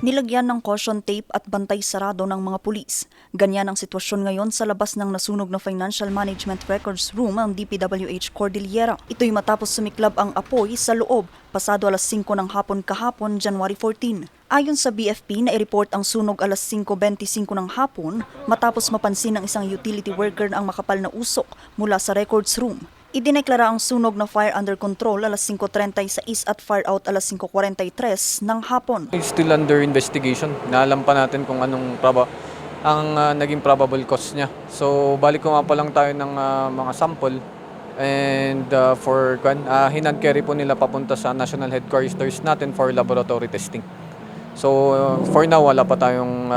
Nilagyan ng caution tape at bantay sarado ng mga pulis. Ganyan ang sitwasyon ngayon sa labas ng nasunog na Financial Management Records Room ang DPWH Cordillera. Ito'y matapos sumiklab ang apoy sa loob pasado alas 5 ng hapon kahapon, January 14. Ayon sa BFP, na-report ang sunog alas 5:25 ng hapon matapos mapansin ng isang utility worker na ang makapal na usok mula sa records room. Idineklara ang sunog na fire under control alas 5:36 at fire out alas 5:43 ng hapon. It's still under investigation. Naalam pa natin kung anong naging probable cause niya. So balik ko nga pa lang tayo ng mga sample and hand carry po nila papunta sa national headquarters natin for laboratory testing. So for now wala pa tayong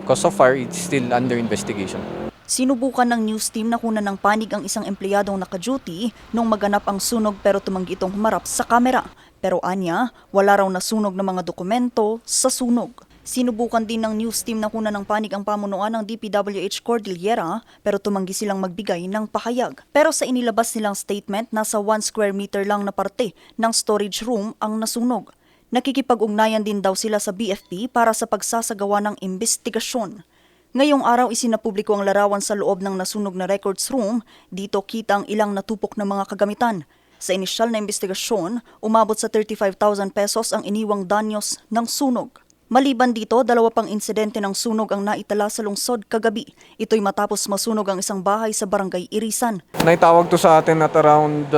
cause of fire. It's still under investigation. Sinubukan ng news team na kunan ng panig ang isang empleyadong naka-duty nung maganap ang sunog pero tumanggi itong humarap sa kamera. Pero anya, wala raw nasunog na mga dokumento sa sunog. Sinubukan din ng news team na kunan ng panig ang pamunuan ng DPWH Cordillera pero tumanggi silang magbigay ng pahayag. Pero sa inilabas nilang statement, nasa 1 square meter lang na parte ng storage room ang nasunog. Nakikipag-ugnayan din daw sila sa BFP para sa pagsasagawa ng imbestigasyon. Ngayong araw isinapubliko ang larawan sa loob ng nasunog na records room. Dito kita ang ilang natupok na mga kagamitan. Sa inisyal na investigasyon, umabot sa 35,000 pesos ang iniwang danyos ng sunog. Maliban dito, 2 pang insidente ng sunog ang naitala sa lungsod kagabi. Ito'y matapos masunog ang isang bahay sa barangay Irisan. Naitawag to sa atin at around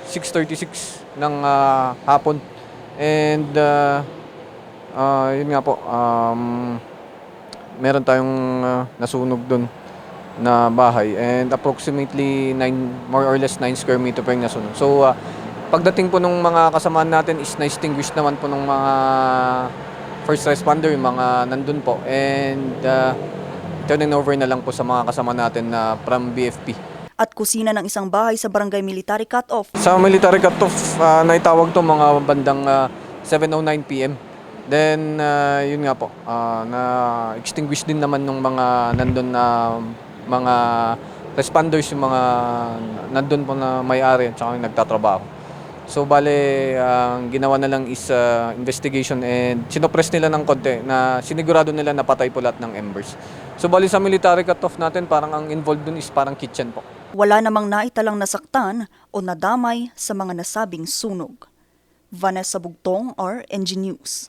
6:36 ng hapon. And yun nga po, meron tayong nasunog doon na bahay and approximately more or less 9 square meter pa yung nasunog. So pagdating po ng mga kasamaan natin is na-extinguish naman po ng mga first responder, yung mga nandun po, and turning over na lang po sa mga kasama natin na from BFP. At kusina ng isang bahay sa barangay Military Cutoff. Sa Military Cutoff, naitawag to mga bandang 7:09 PM. Then, yun nga po, na-extinguish din naman ng mga nandun na mga responders, yung mga nandun po na may-ari at saka yung nagtatrabaho. So, bale, ang ginawa na lang is investigation and sinopress nila ng konti na sinigurado nila na patay po lahat ng embers. So, bale sa military cutoff natin, parang ang involved dun is parang kitchen po. Wala namang naitalang nasaktan o nadamay sa mga nasabing sunog. Vanessa Bugtong, RNG News.